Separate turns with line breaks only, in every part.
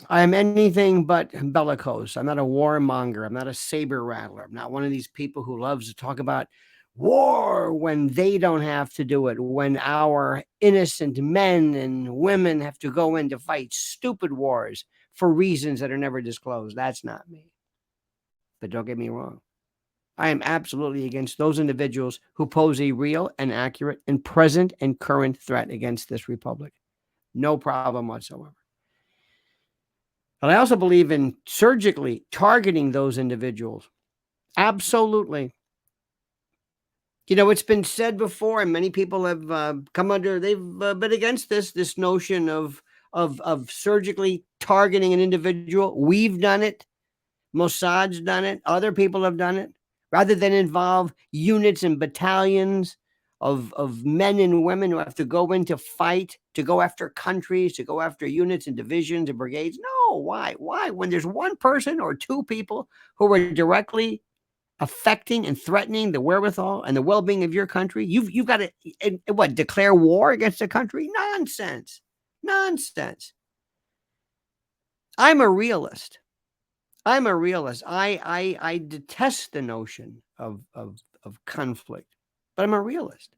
I am anything but bellicose. I'm not a warmonger. I'm not a saber rattler. I'm not one of these people who loves to talk about war when they don't have to do it, when our innocent men and women have to go in to fight stupid wars for reasons that are never disclosed. That's not me. But don't get me wrong. I am absolutely against those individuals who pose a real and accurate and present and current threat against this republic. No problem whatsoever. But I also believe in surgically targeting those individuals. Absolutely. It's been said before, and many people have they've been against this notion of surgically targeting an individual. We've done it. Mossad's done it. Other people have done it. Rather than involve units and battalions of men and women who have to go in to fight, to go after countries, to go after units and divisions and brigades. No, why? Why? When there's one person or two people who are directly affecting and threatening the wherewithal and the well-being of your country, you've got to what, declare war against the country? Nonsense. Nonsense. I'm a realist. I detest the notion of conflict, but I'm a realist.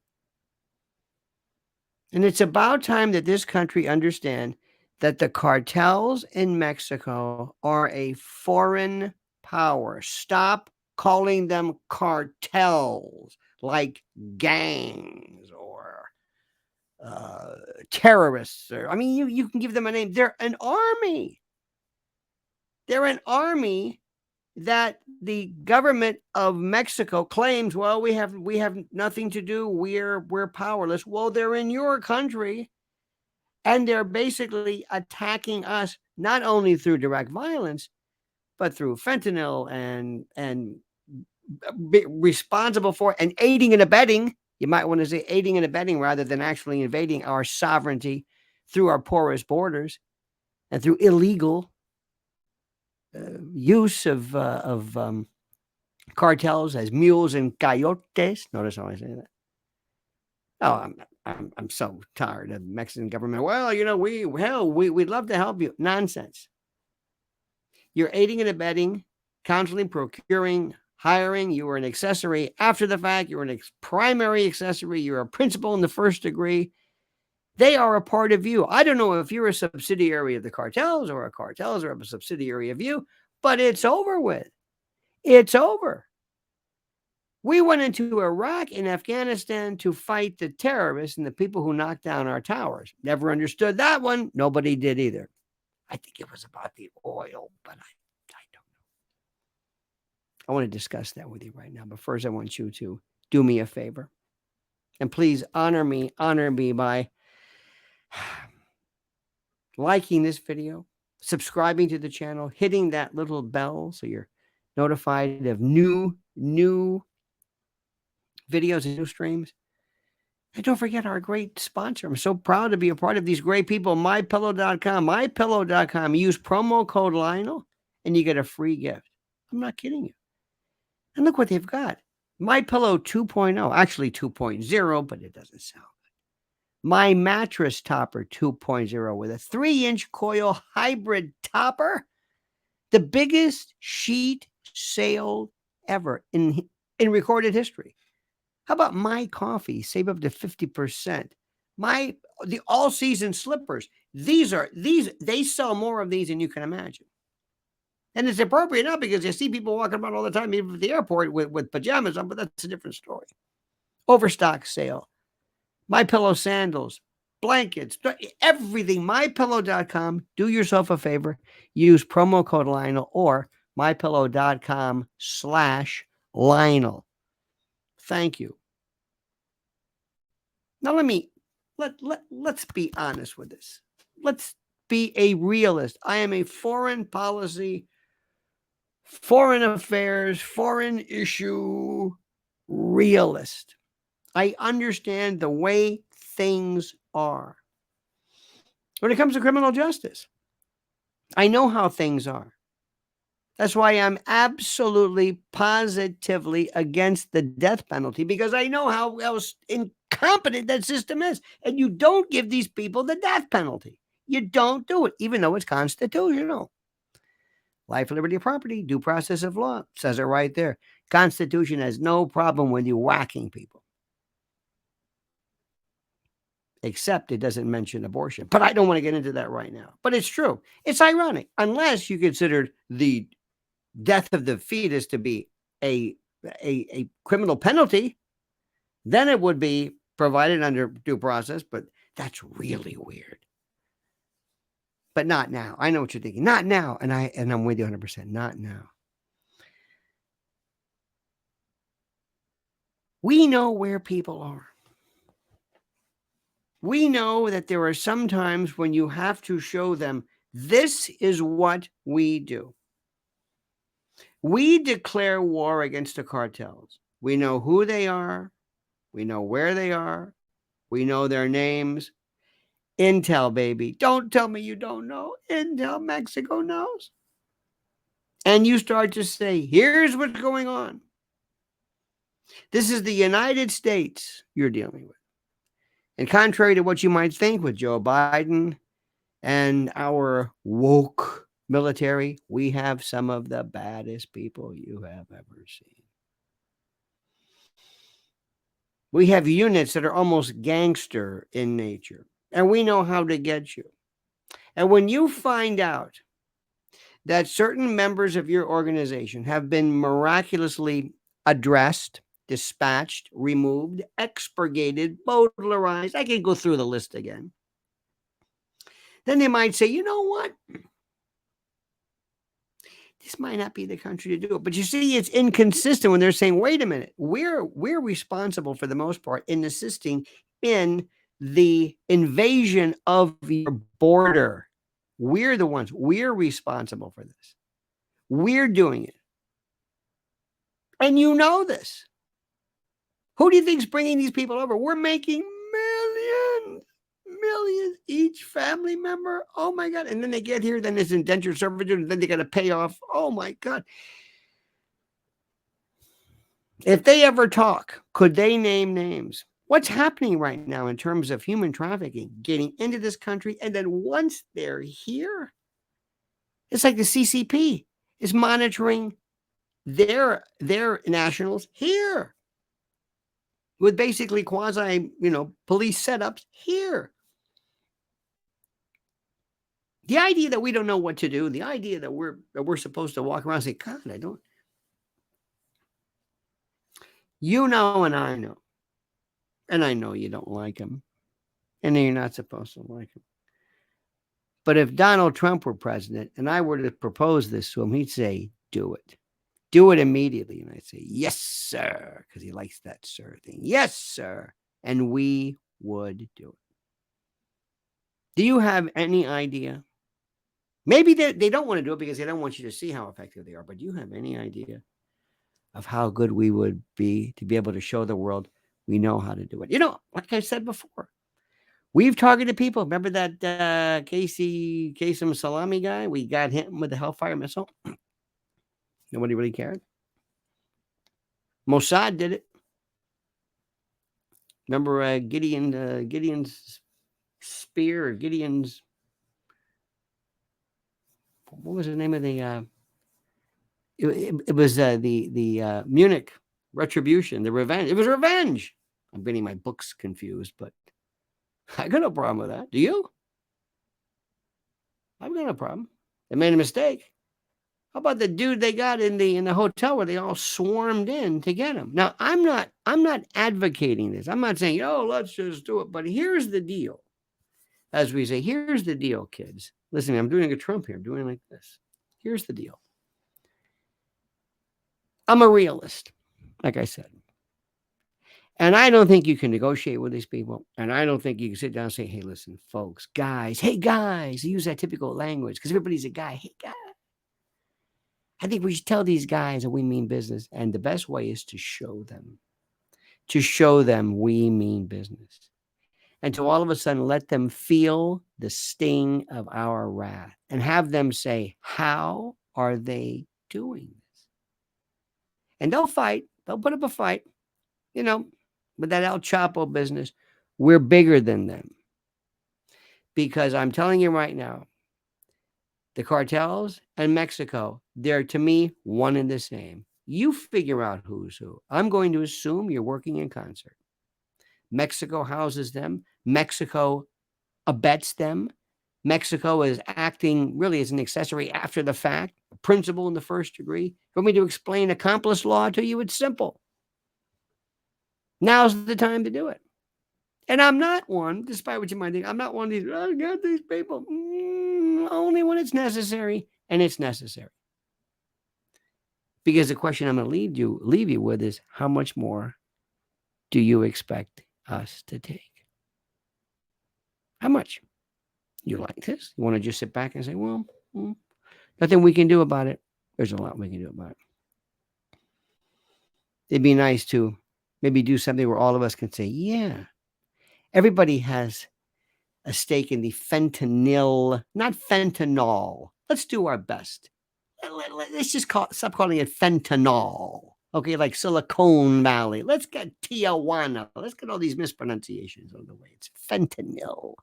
And it's about time that this country understand that the cartels in Mexico are a foreign power. Stop calling them cartels like gangs or terrorists. Or, I mean, you can give them a name. They're an army. They're an army that the government of Mexico claims, well, we have nothing to do. We're powerless. Well, they're in your country, and they're basically attacking us not only through direct violence, but through fentanyl and responsible for and aiding and abetting. You might want to say aiding and abetting rather than actually invading our sovereignty through our porous borders and through illegal use of cartels as mules and coyotes. Notice how I say that. Oh, I'm so tired of the Mexican government. Well, we'd love to help you. Nonsense. You're aiding and abetting, counseling, procuring, hiring. You were an accessory after the fact. You're a primary accessory. You're a principal in the first degree. They are a part of you. I don't know if you're a subsidiary of the cartels or cartels are a subsidiary of you, but it's over with. It's over. We went into Iraq and Afghanistan to fight the terrorists and the people who knocked down our towers. Never understood that one. Nobody did either. I think it was about the oil, but I don't know. I want to discuss that with you right now. But first, I want you to do me a favor. And please honor me by liking this video, subscribing to the channel, hitting that little bell so you're notified of new videos and new streams. And don't forget our great sponsor. I'm so proud to be a part of these great people, mypillow.com. Mypillow.com. Use promo code Lionel and you get a free gift. I'm not kidding you. And look what they've got. MyPillow 2.0, actually 2.0, but it doesn't sound good. My Mattress Topper 2.0 with a 3-inch coil hybrid topper. The biggest sheet sale ever in recorded history. How about My Coffee? Save up to 50%. The all-season slippers. They sell more of these than you can imagine. And it's appropriate now because you see people walking around all the time, even at the airport with pajamas on, but that's a different story. Overstock sale. MyPillow sandals, blankets, everything. MyPillow.com. Do yourself a favor. Use promo code Lionel or MyPillow.com/Lionel. Thank you. Now let's be honest with this. Let's be a realist. I am a foreign policy, foreign affairs, foreign issue realist. I understand the way things are. When it comes to criminal justice, I know how things are. That's why I'm absolutely, positively against the death penalty because I know how else incompetent that system is. And you don't give these people the death penalty. You don't do it, even though it's constitutional. Life, liberty, property, due process of law says it right there. Constitution has no problem with you whacking people, except it doesn't mention abortion. But I don't want to get into that right now. But it's true. It's ironic, unless you considered the death of the fetus to be a a criminal penalty, then it would be provided under due process. But that's really weird. But not now. I know what you're thinking. Not now. And I'm with you 100%. Not now. We know where people are. We know that there are some times when you have to show them this is what we do. We declare war against the cartels. We know who they are. We know where they are. We know their names. Intel, baby. Don't tell me you don't know. Intel, Mexico knows. And you start to say, here's what's going on. This is the United States you're dealing with. And contrary to what you might think with Joe Biden and our woke military, we have some of the baddest people you have ever seen. We have units that are almost gangster in nature, and we know how to get you. And when you find out that certain members of your organization have been miraculously addressed, dispatched, removed, expurgated, bowdlerized, I can go through the list again. Then they might say, you know what? This might not be the country to do it. But you see, it's inconsistent when they're saying, wait a minute, we're responsible for the most part in assisting in the invasion of your border. We're the ones, we're responsible for this. We're doing it. And you know this. Who do you think's bringing these people over? We're making millions each family member. Oh my God. And then they get here, then it's indentured servitude, and then they got to pay off. Oh my God. If they ever talk, could they name names? What's happening right now in terms of human trafficking, getting into this country, and then once they're here, it's like the CCP is monitoring their nationals here with basically quasi, police setups here. The idea that we don't know what to do, the idea that we're supposed to walk around and say, God, I don't. You know, and I know. And I know you don't like him. And you're not supposed to like him. But if Donald Trump were president and I were to propose this to him, he'd say, do it. Do it immediately. And I'd say, yes, sir. Because he likes that sir thing. Yes, sir. And we would do it. Do you have any idea? Maybe they don't want to do it because they don't want you to see how effective they are. But do you have any idea of how good we would be to be able to show the world we know how to do it? Like I said before, we've targeted people. Remember that Qasem Salami guy? We got him with the Hellfire missile. Nobody really cared. Mossad did it. Remember Gideon's spear or Gideon's, what was the name of the it was the Munich retribution, the revenge. It was revenge. I'm getting my books confused, but I got no problem with that. Do you? I've got no problem. They made a mistake. How about the dude they got in the hotel where they all swarmed in to get him? Now, I'm not advocating this. I'm not saying, let's just do it. But here's the deal. As we say, here's the deal, kids. Listen, I'm doing a Trump here. I'm doing like this. Here's the deal. I'm a realist, like I said. And I don't think you can negotiate with these people. And I don't think you can sit down and say, hey, listen, folks, guys, hey, guys, use that typical language because everybody's a guy. Hey, guys. I think we should tell these guys that we mean business. And the best way is to show them we mean business. And to all of a sudden let them feel the sting of our wrath and have them say, how are they doing this? And they'll fight. They'll put up a fight. With that El Chapo business, we're bigger than them. because I'm telling you right now, the cartels and Mexico, they're to me one and the same. You figure out who's who. I'm going to assume you're working in concert. Mexico houses them. Mexico abets them. Mexico is acting really as an accessory after the fact, a principal in the first degree. For me to explain accomplice law to you, it's simple. Now's the time to do it. And I'm not one, despite what you might think, I'm not one of these, I got these people. Only when it's necessary, and it's necessary. Because the question I'm going to leave you with is, how much more do you expect us to take? How much? You like this? You want to just sit back and say, well, nothing we can do about it. There's a lot we can do about it. It'd be nice to maybe do something where all of us can say, yeah, everybody has a stake in the fentanyl, not fentanyl. Let's do our best. Let's just stop calling it fentanyl. Okay, like Silicon Valley. Let's get Tijuana. Let's get all these mispronunciations out of the way. It's fentanyl.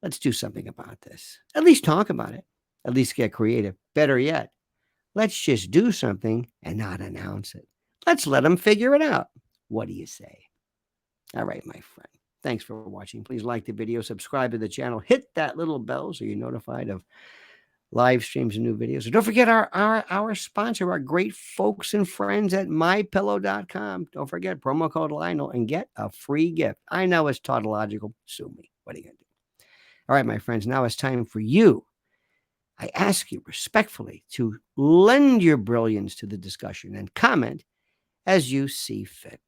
Let's do something about this. At least talk about it. At least get creative. Better yet, let's just do something and not announce it. Let's let them figure it out. What do you say? All right, my friend. Thanks for watching. Please like the video, subscribe to the channel, hit that little bell so you're notified of live streams and new videos. And don't forget our sponsor, our great folks and friends at mypillow.com. Don't forget promo code Lionel and get a free gift. I know it's tautological. Sue me. What are you going to do? All right, my friends, now it's time for you. I ask you respectfully to lend your brilliance to the discussion and comment as you see fit.